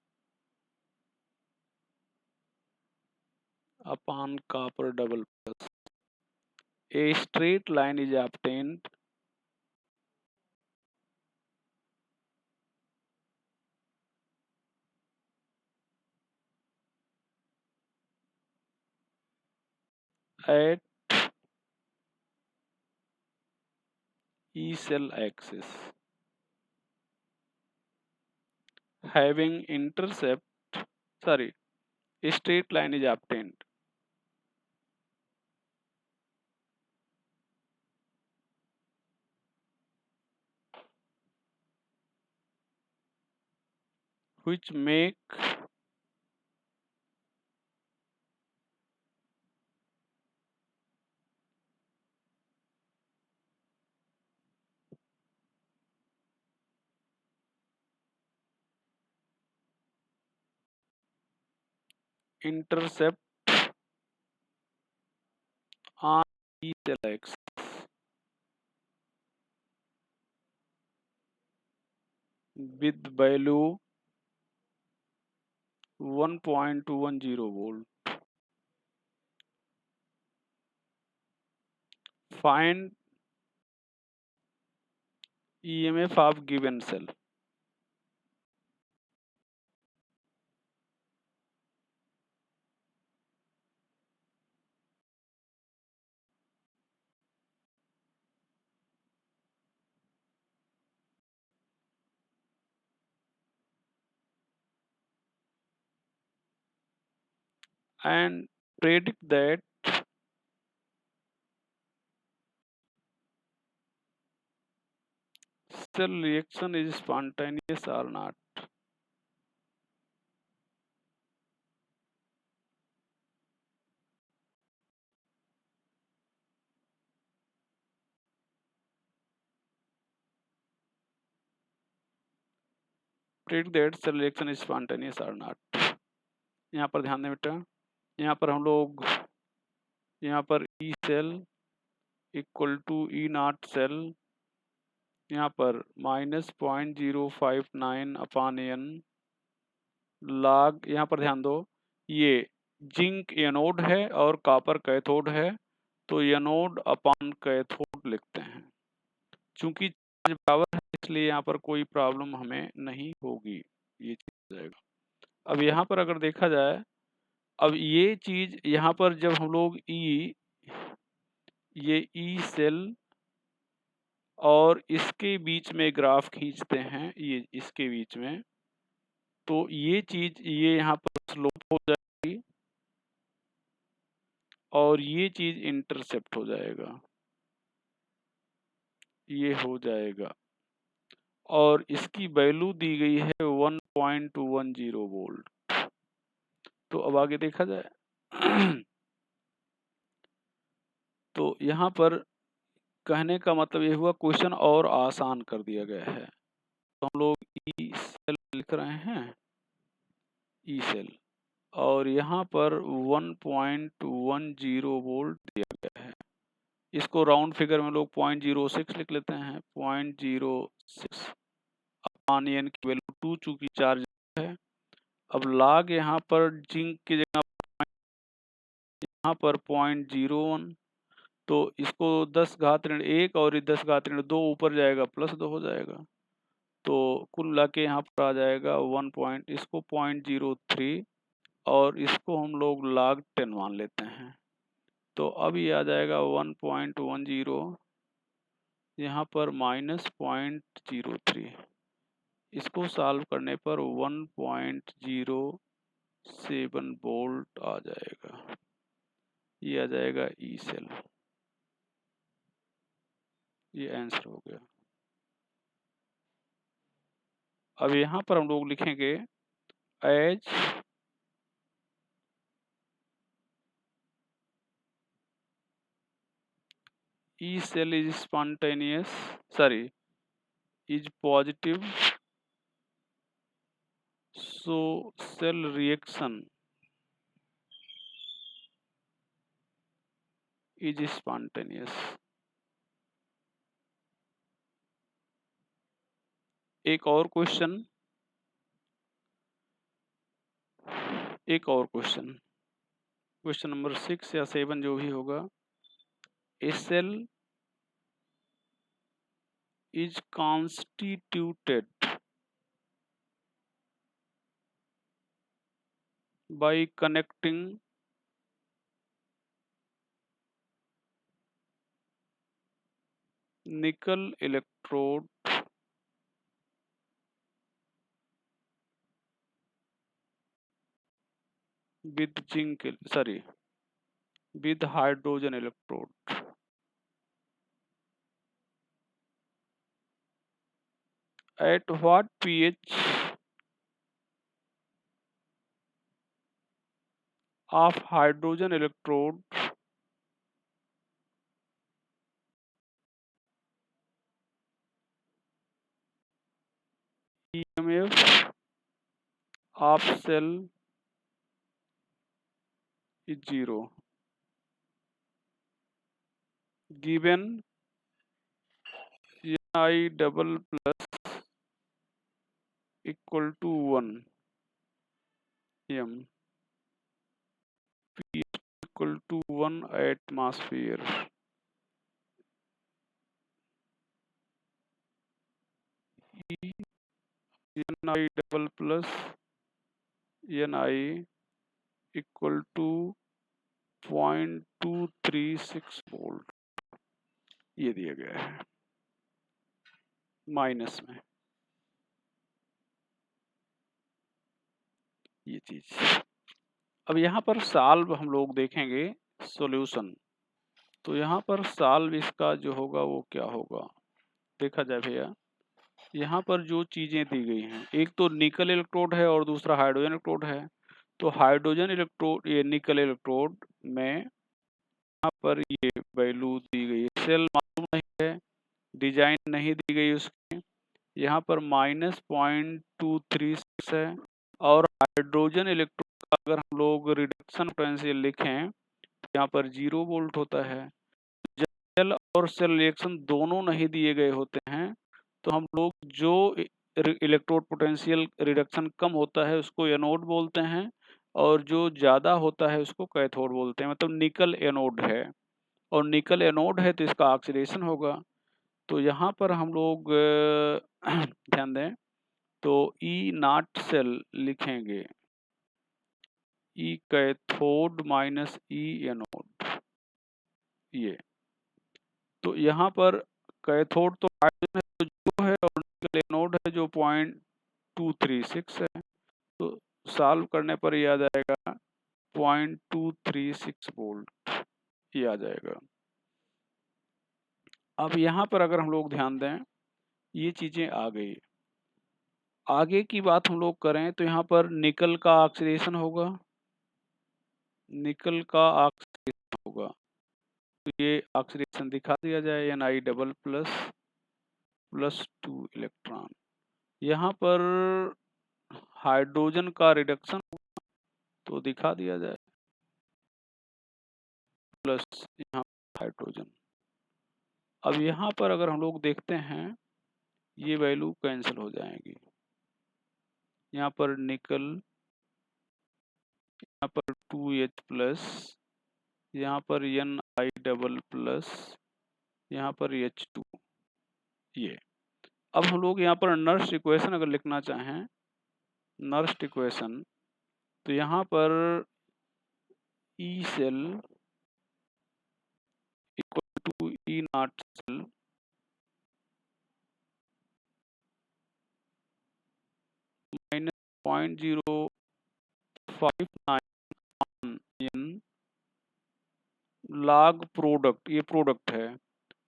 upon copper double plus, a straight line is obtained at E cell axis having intercept, sorry, a straight line is obtained which make intercept on E cell axis with value 1.210 volt. Find EMF of given cell. And predict that cell reaction is spontaneous or not. Predict that cell reaction is spontaneous or not. यहाँ पर ध्यान दें बेटा, यहाँ पर हम लोग यहाँ पर E cell equal to E naught cell, यहाँ पर -0.059 अपान n log, यहाँ पर ध्यान दो ये जिंक एनोड है और कॉपर कैथोड है, तो एनोड अपान कैथोड लिखते हैं। चूंकि चार्ज बराबर है इसलिए यहाँ पर कोई प्रॉब्लम हमें नहीं होगी, ये चीज हो जाएगा। अब यहाँ पर अगर देखा जाए, अब ये चीज यहाँ पर जब हम लोग ये ई सेल और इसके बीच में ग्राफ खींचते हैं, ये इसके बीच में, तो ये चीज ये यहाँ पर स्लोप हो जाएगी और ये चीज इंटरसेप्ट हो जाएगा, ये हो जाएगा और इसकी वैल्यू दी गई है 1.210 वोल्ट। तो अब आगे देखा जाए तो यहाँ पर कहने का मतलब ये हुआ क्वेश्चन और आसान कर दिया गया है। तो हम लोग ई सेल लिख रहे हैं, ई सेल, और यहाँ पर 1.10 वोल्ट दिया गया है। इसको राउंड फिगर में लोग 0.06 लिख लेते हैं। 0.06 अपॉन एन की वैल्यू 2 चूंकि चार्ज है। अब लाग यहाँ पर जिंक की जगह यहाँ पर 0.01, तो इसको 10 घात ऋण 1 और 10 घात ऋण 2 ऊपर जाएगा +2 हो जाएगा। तो कुल मिला के यहाँ पर आ जाएगा 1 इसको 0.03 और इसको हम लोग log 10 मान लेते हैं। तो अब ये आ जाएगा 1.10, यहाँ पर -0.03। इसको सॉल्व करने पर 1.07 वोल्ट आ जाएगा। ये आ जाएगा ई सेल। ये आंसर हो गया। अब यहाँ पर हम लोग लिखेंगे as E cell is spontaneous, sorry, is positive, so cell reaction is spontaneous। एक और क्वेश्चन, क्वेश्चन नंबर 6 या 7 जो भी होगा। ए cell is constituted by connecting nickel electrode with with hydrogen electrode। At what pH of hydrogen electrode EMF of cell is 0, given I double plus equal to 1 m, pH equal to 1 atmosphere। Ni double plus Ni equal to 0.236 volt, ये दिया गया है minus में ये चीज। अब यहाँ पर सॉल्व हम लोग देखेंगे सॉल्यूशन। तो यहाँ पर सॉल्व इसका जो होगा वो क्या होगा, देखा जाए भैया। यहाँ पर जो चीजें दी गई हैं, एक तो निकल इलेक्ट्रोड है और दूसरा हाइड्रोजन इलेक्ट्रोड है। तो हाइड्रोजन इलेक्ट्रोड, ये निकल इलेक्ट्रोड में यहाँ पर ये वैल्यू दी गई है, सेल मालूम नहीं है, डिजाइन नहीं दी गई उसकी। यहाँ पर -0.236 है। और हाइड्रोजन इलेक्ट्रोड का अगर हम लोग रिडक्शन पोटेंशियल लिखें तो यहाँ पर 0 वोल्ट होता है। सेल और सेल रिएक्शन दोनों नहीं दिए गए होते हैं, तो हम लोग जो इलेक्ट्रोड पोटेंशियल रिडक्शन कम होता है उसको एनोड बोलते हैं, और जो ज़्यादा होता है उसको कैथोड बोलते हैं। मतलब निकल एनोड है और निकल एनोड है तो इसका ऑक्सीडेशन होगा। तो यहाँ पर हम लोग ध्यान दें तो ई नॉट सेल लिखेंगे, ई कैथोड माइनस ई एनोड। ये तो यहाँ पर कैथोड तो हाइड्रोजन है तो 0 है, और निकल एनोड है जो 0.236 है। तो सॉल्व करने पर ये आ जाएगा 0.236 वोल्ट, ये आ जाएगा। अब यहाँ पर अगर हम लोग ध्यान दें, ये चीजें आ गई। आगे की बात हम लोग करें तो यहाँ पर निकल का ऑक्सीडेशन होगा, निकल का ऑक्सीडेशन होगा। तो ये ऑक्सीडेशन दिखा दिया जाए, Ni डबल प्लस 2 इलेक्ट्रॉन। यहाँ पर हाइड्रोजन का रिडक्शन तो दिखा दिया जाए, प्लस यहाँ हाइड्रोजन। अब यहाँ पर अगर हम लोग देखते हैं, ये वैल्यू कैंसिल हो जाएंगी। यहाँ पर निकल, यहाँ पर 2H प्लस, यहाँ पर Ni डबल प्लस, यहाँ पर H2। ये अब हम लोग यहाँ पर नर्स्ट इक्वेशन अगर लिखना चाहें, नर्स्ट इक्वेशन, तो यहाँ पर E cell equal to E naught cell minus 0.059 n log product, ये प्रोडक्ट है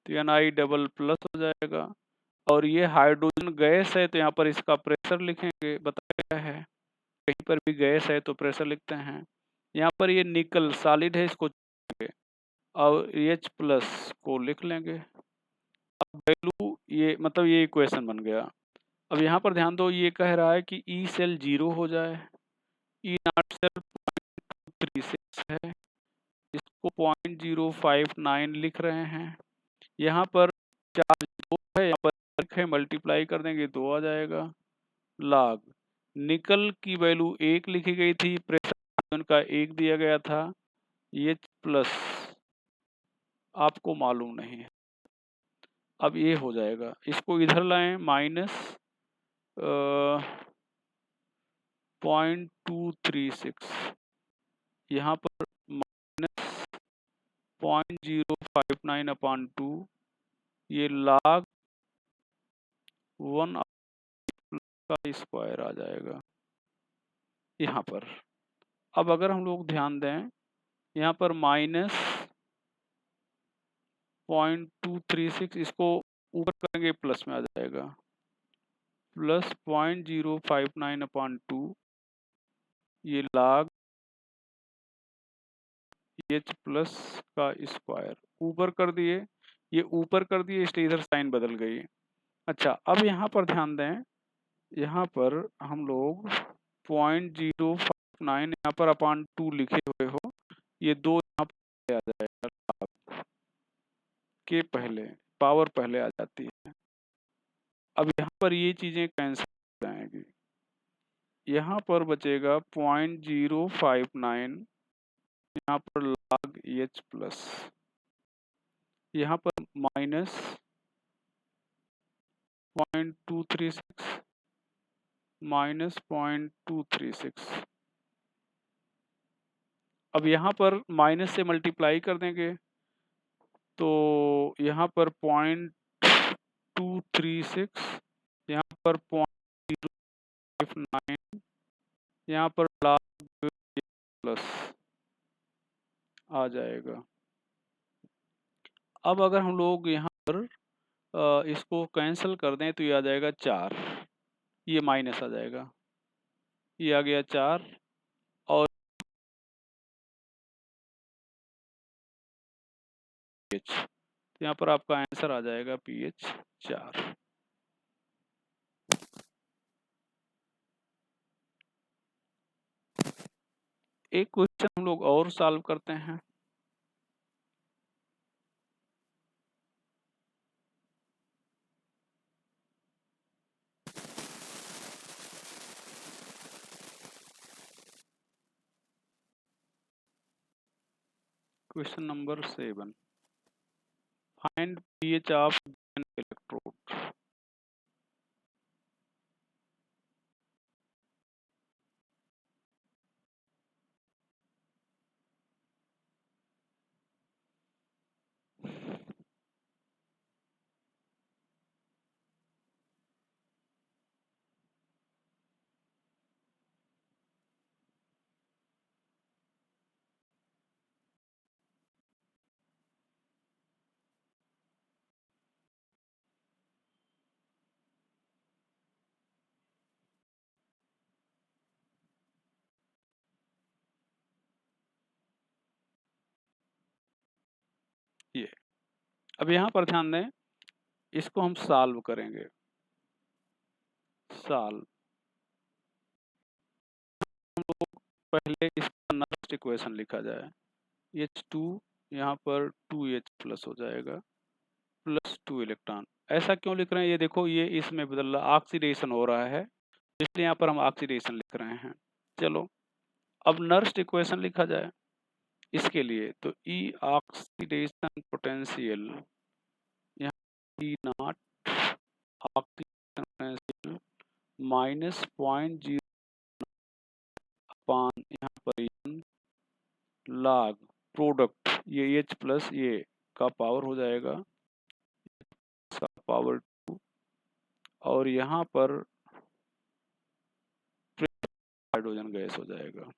तो Ni डबल प्लस हो जाएगा। और ये हाइड्रोजन गैस है तो यहाँ पर इसका प्रेशर लिखेंगे, बताया है कहीं पर भी गैस है तो प्रेशर लिखते हैं। यहाँ पर ये निकल सॉलिड है, इसको और H प्लस को लिख लेंगे। अब वैल्यू ये मतलब ये इक्वेशन बन गया। अब यहाँ पर ध्यान दो, ये कह रहा है कि ई सेल 0 हो जाए, ई नॉट सेल 0.36 है, इसको 0.059 लिख रहे हैं। यहाँ पर चार्ज 2 है, यहाँ पर 1 है, मल्टीप्लाई कर देंगे 2 आ जाएगा। लॉग निकल की वैल्यू 1 लिखी गई थी, प्रेशर का 1 दिया गया था, H प्लस आपको मालूम नहीं है। अब ये हो जाएगा, इसको इधर लाएं, माइनस 0.236, यहाँ पर माइनस 0.059/2, ये log 1 का स्क्वायर आ जाएगा यहाँ पर। अब अगर हम लोग ध्यान दें, यहाँ पर माइनस 0.236, इसको ऊपर करेंगे प्लस में आ जाएगा, प्लस 0.059/2, ये log H प्लस का स्क्वायर ऊपर कर दिए, ये ऊपर कर दिए इसलिए इधर साइन बदल गई। अच्छा, अब यहाँ पर ध्यान दें, यहाँ पर हम लोग 0.059 यहाँ पर /2 लिखे हुए हो, ये 2 यहाँ पर आ जाएगा, के पहले पावर पहले आ जाती है। अब यहाँ पर ये चीजें कैंसिल हो जाएंगी, यहाँ पर बचेगा 0.059, यहाँ पर log H प्लस, यहाँ पर माइनस 0.236 माइनस 0.236। अब यहाँ पर माइनस से मल्टीप्लाई कर देंगे तो यहाँ पर 0.236, यहाँ पर 0.059, यहाँ पर log प्लस आ जाएगा। अब अगर हम लोग यहाँ पर इसको कैंसिल कर दें तो ये आ जाएगा 4, ये माइनस आ जाएगा, ये आ गया 4, और pH, तो यहाँ पर आपका आंसर आ जाएगा pH 4। एक क्वेश्चन हम लोग और सॉल्व करते हैं। Question number 7, find pH of an electrode। ये। अब यहाँ पर ध्यान दें, इसको हम सॉल्व करेंगे। सॉल्व, पहले इसका नेक्स्ट इक्वेशन लिखा जाए। H2 यहाँ पर 2H प्लस हो जाएगा, प्लस 2 इलेक्ट्रॉन। ऐसा क्यों लिख रहे हैं, ये देखो, ये इसमें बदल रहा, ऑक्सीडेशन हो रहा है, इसलिए यहाँ पर हम ऑक्सीडेशन लिख रहे हैं। चलो अब नेक्स्ट इक्वेशन लिखा जाए इसके लिए, तो E ऑक्सीडेशन पोटेंशियल, यहाँ E not oxidation potential minus 0.0 अपान यहाँ पर n log प्रोडक्ट, ये H प्लस ये का पावर हो जाएगा, इसका पावर 2, और यहाँ पर हाइड्रोजन गैस हो जाएगा।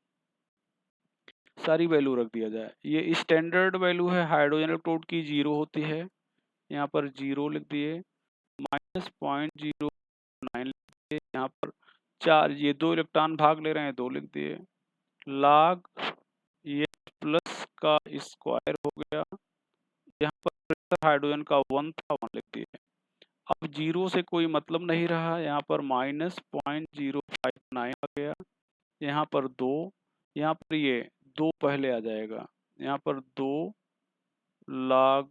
सारी वैल्यू रख दिया जाए। ये स्टैंडर्ड वैल्यू है हाइड्रोजन इलेक्ट्रोड की, 0 होती है, यहाँ पर 0 लिख दिए, माइनस 0.09 लिख दिए, यहाँ पर 4, ये 2 इलेक्ट्रॉन भाग ले रहे हैं, 2 लिख दिए, लॉग ये प्लस का स्क्वायर हो गया, यहाँ पर प्रेशर हाइड्रोजन का 1 था, 1 लिख दिए। अब 0 से कोई मतलब नहीं रहा, यहाँ पर माइनस 0.059 आ गया, यहाँ पर 2, यहाँ पर ये 2 पहले आ जाएगा, यहाँ पर 2 log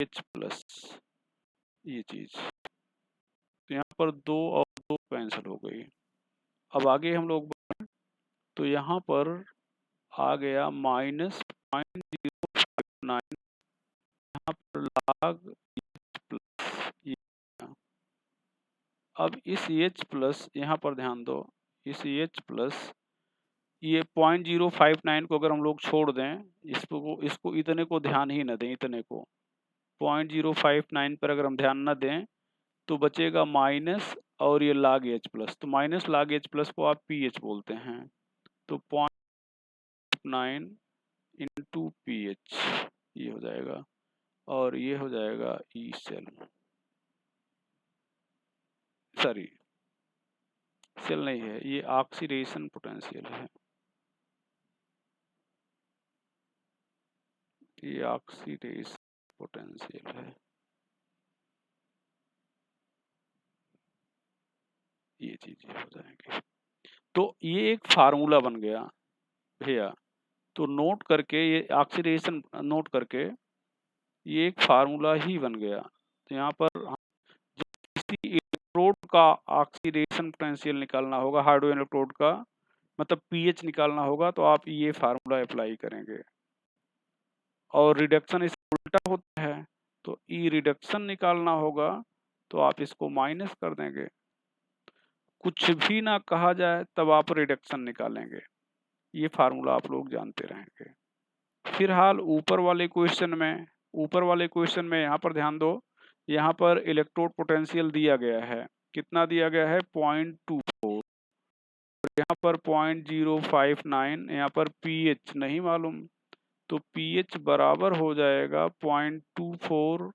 H प्लस ये चीज, तो यहाँ पर 2 और 2 कैंसिल हो गई। अब आगे हम लोग बढ़ें, तो यहाँ पर आ गया माइनस 0.059, यहाँ पर log H प्लस ये। अब इस H प्लस, यहाँ पर ध्यान दो, इस H प्लस ये 0.059 को अगर हम लोग छोड़ दें, इसको इतने को ध्यान ही न दें, इतने को 0.059 पर अगर हम ध्यान न दें तो बचेगा माइनस, और ये log H प्लस, तो माइनस log H प्लस को आप PH बोलते हैं, तो 0.9 इंटू PH ये हो जाएगा, और ये हो जाएगा E सेल, सॉरी सेल नहीं है, ये ऑक्सीडेशन पोटेंशियल है, ये ऑक्सीडेशन पोटेंशियल है, ये चीजें हो जाएंगी। तो ये एक फार्मूला बन गया भैया, तो नोट करके, ये ऑक्सीडेशन नोट करके ये एक फार्मूला ही बन गया। तो यहाँ पर किसी इलेक्ट्रोड का ऑक्सीडेशन पोटेंशियल निकालना होगा, हाइड्रोजन इलेक्ट्रोड का मतलब पीएच निकालना होगा, तो आप ये फार्मूला अप्लाई करेंगे, और रिडक्शन इसका उल्टा होता है, तो ई रिडक्शन निकालना होगा, तो आप इसको माइनस कर देंगे, कुछ भी ना कहा जाए तब आप रिडक्शन निकालेंगे। ये फार्मूला आप लोग जानते रहेंगे। फिलहाल ऊपर वाले क्वेश्चन में यहाँ पर ध्यान दो, यहाँ पर इलेक्ट्रोड पोटेंशियल दिया गया है, कितना दिया गया है 0.24, यहाँ पर 0.059, यहाँ पर पीएच नहीं मालूम, तो पीएच बराबर हो जाएगा 0.24,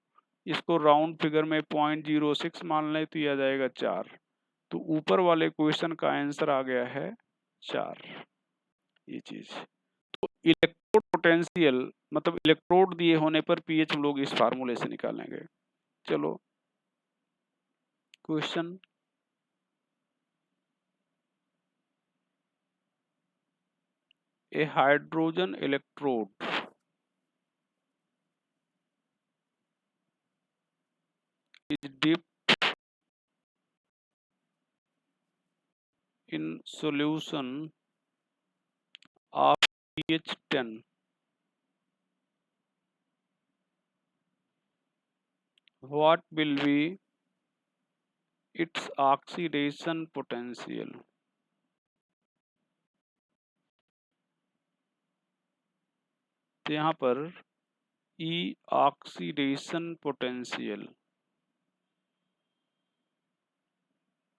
इसको राउंड फिगर में 0.06 मान लें तो यह आ जाएगा 4, तो ऊपर वाले क्वेश्चन का आंसर आ गया है 4, ये चीज। तो इलेक्ट्रोड पोटेंशियल मतलब इलेक्ट्रोड दिए होने पर पीएच हम लोग इस फार्मूले से निकालेंगे। चलो question, A hydrogen electrode is dipped in solution of pH 10, what will be its oxidation potential? तो यहाँ पर E ऑक्सीडेशन पोटेंशियल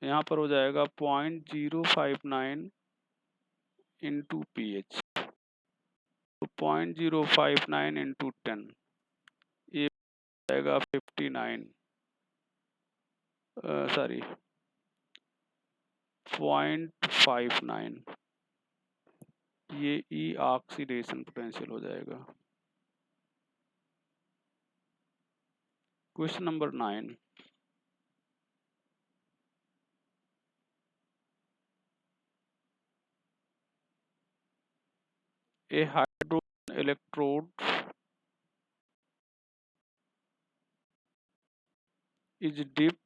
यहाँ पर हो जाएगा 0.059 इंटू पीएच, तो 0.059 इंटू 10, ये जाएगा 59, सॉरी 0.59, ये ई ऑक्सीडेशन पोटेंशियल हो जाएगा। Question number 9, a hydrogen electrode is dipped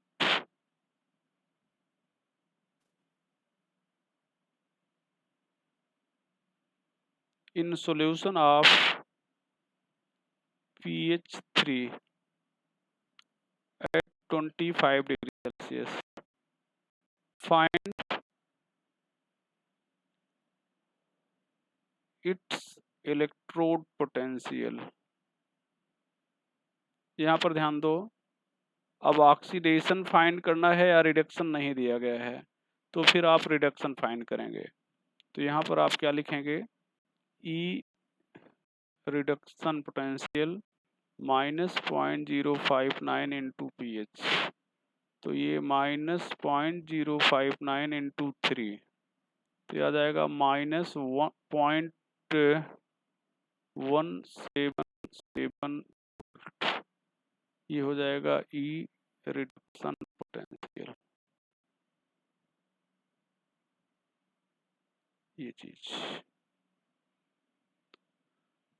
in solution of pH 3 at 25 degrees Celsius. Find its electrode potential. यहाँ पर ध्यान दो, अब ऑक्सीडेशन फाइंड करना है या रिडक्शन नहीं दिया गया है, तो फिर आप रिडक्शन फाइंड करेंगे। तो यहाँ पर आप क्या लिखेंगे, E reduction potential -0.059 into P H, तो ये -0.059 इंटू 3, तो आ जाएगा -1.177, ये हो जाएगा ई रिडक्शन पोटेंशियल, ये चीज।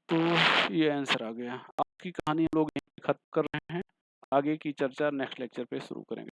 तो ये आंसर आ गया। आपकी कहानी हम लोग यहीं खत्म कर रहे हैं, आगे की चर्चा नेक्स्ट लेक्चर पे शुरू करेंगे।